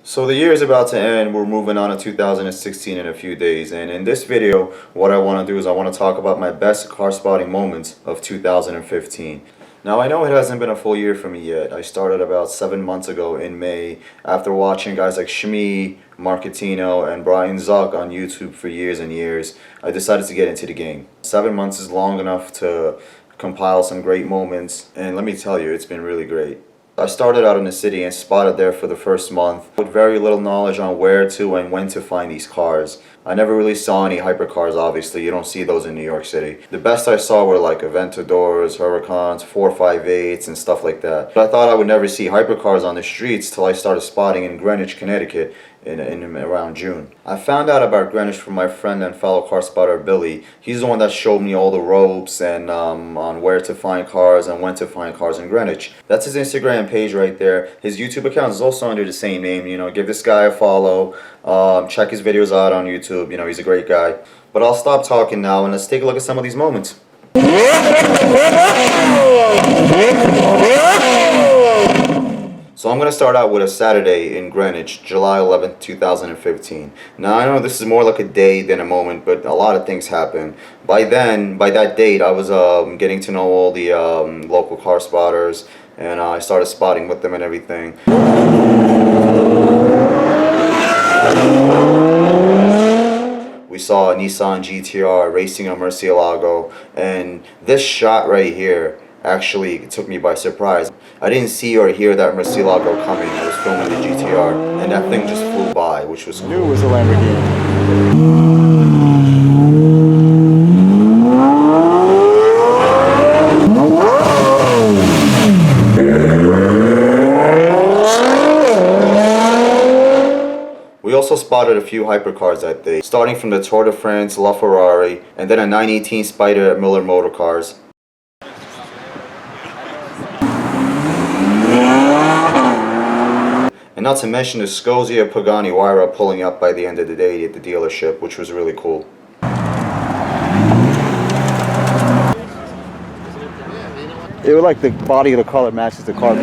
So the year is about to end. We're moving on to 2016 in a few days, and in this video what I want to do is I want to talk about my best car spotting moments of 2015. Now I know it hasn't been a full year for me yet. I started about 7 months ago in May after watching guys like Shmi, Marketino, and Brian Zuck on YouTube for years and years. I decided to get into the game. 7 months is long enough to compile some great moments, and let me tell you, it's been really great. I started out in the city and spotted there for the first month with very little knowledge on where to and when to find these cars. I never really saw any hypercars, obviously. You don't see those in New York City. The best I saw were like Aventadors, Huracans, 458s, and stuff like that. But I thought I would never see hypercars on the streets till I started spotting in Greenwich, Connecticut in around June. I found out about Greenwich from my friend and fellow car spotter Billy. He's the one that showed me all the ropes and on where to find cars and when to find cars in Greenwich. That's his Instagram page right there. His YouTube account is also under the same name. You know, give this guy a follow. Check his videos out on YouTube. You know, he's a great guy. But I'll stop talking now and let's take a look at some of these moments. So I'm going to start out with a Saturday in Greenwich, July 11th, 2015. Now I know this is more like a day than a moment, but a lot of things happen. By that date, I was getting to know all the local car spotters, and I started spotting with them and everything. We saw a Nissan GTR racing a Murcielago, and this shot right here actually took me by surprise. I didn't see or hear that Murcielago coming. I was filming the GTR, and that thing just flew by, which was cool. Knew it was a Lamborghini. We also spotted a few hypercars that day, starting from the Tour de France LaFerrari, and then a 918 Spyder at Miller Motor Cars. And not to mention the Scosia Pagani Huayra pulling up by the end of the day at the dealership, which was really cool. It was like the body of the color matches the car.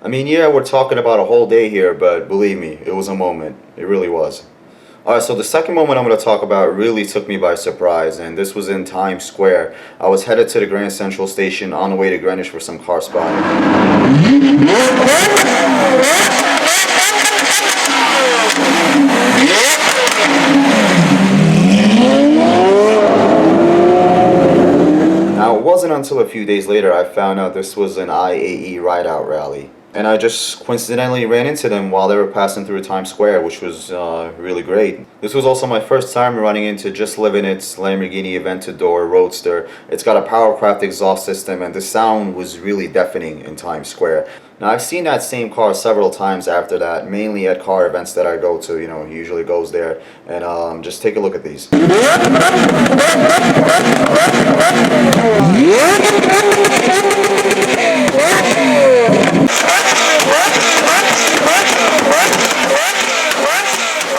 I mean, yeah, we're talking about a whole day here, but believe me, it was a moment. It really was. Alright, so the second moment I'm going to talk about really took me by surprise, and this was in Times Square. I was headed to the Grand Central Station on the way to Greenwich for some car spotting. Now, it wasn't until a few days later I found out this was an IAE ride-out rally. And I just coincidentally ran into them while they were passing through Times Square, which was really great. This was also my first time running into Just Living It's Lamborghini Aventador Roadster. It's got a Powercraft exhaust system, and the sound was really deafening in Times Square. Now, I've seen that same car several times after that, mainly at car events that I go to. You know, he usually goes there. And just take a look at these.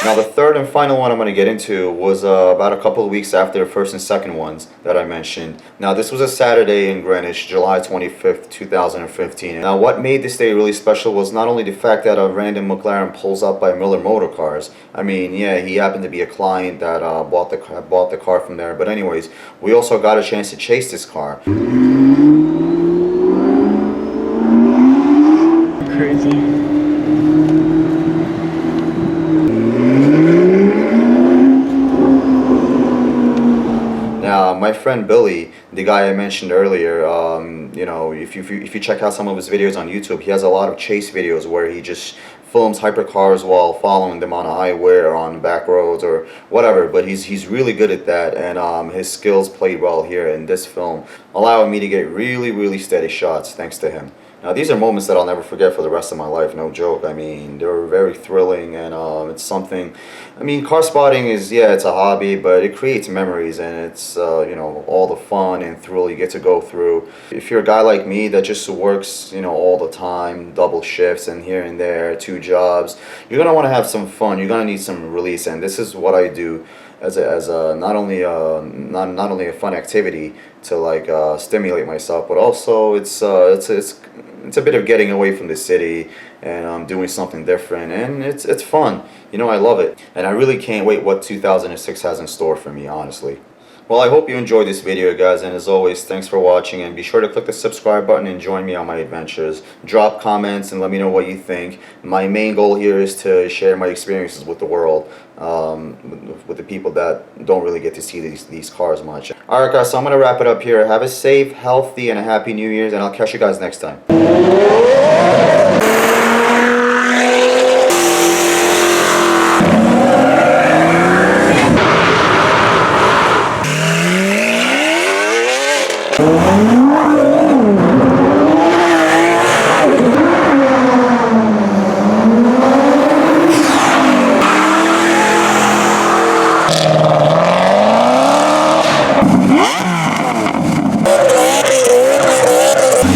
Now the third and final one I'm going to get into was about a couple of weeks after the first and second ones that I mentioned. Now this was a Saturday in Greenwich, July 25th, 2015. Now what made this day really special was not only the fact that a random McLaren pulls up by Miller Motor Cars. I mean, yeah, he happened to be a client that bought the car from there. But anyways, we also got a chance to chase this car. Crazy. My friend Billy, the guy I mentioned earlier, you know, if you check out some of his videos on YouTube, he has a lot of chase videos where he just films hypercars while following them on a highway or on back roads or whatever. But he's really good at that, and his skills played well here in this film, allowing me to get really steady shots thanks to him. Now these are moments that I'll never forget for the rest of my life, no joke. I mean, they were very thrilling, and it's something, I mean, car spotting is, yeah, it's a hobby, but it creates memories, and it's, you know, all the fun and thrill you get to go through. If you're a guy like me that just works, you know, all the time, double shifts and here and there, 2 jobs, you're going to want to have some fun, you're going to need some release, and this is what I do as a not only a fun activity to like stimulate myself, but also it's it's a bit of getting away from the city and doing something different, and it's fun. You know, I love it, and I really can't wait what 2006 has in store for me, honestly. Well, I hope you enjoyed this video, guys, and as always, thanks for watching, and be sure to click the subscribe button and join me on my adventures. Drop comments and let me know what you think. My main goal here is to share my experiences with the world, with the people that don't really get to see these cars much. Alright, guys, so I'm going to wrap it up here. Have a safe, healthy, and a happy New Year's, and I'll catch you guys next time.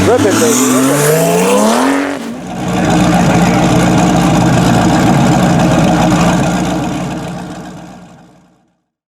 Rip it, baby. Rip it.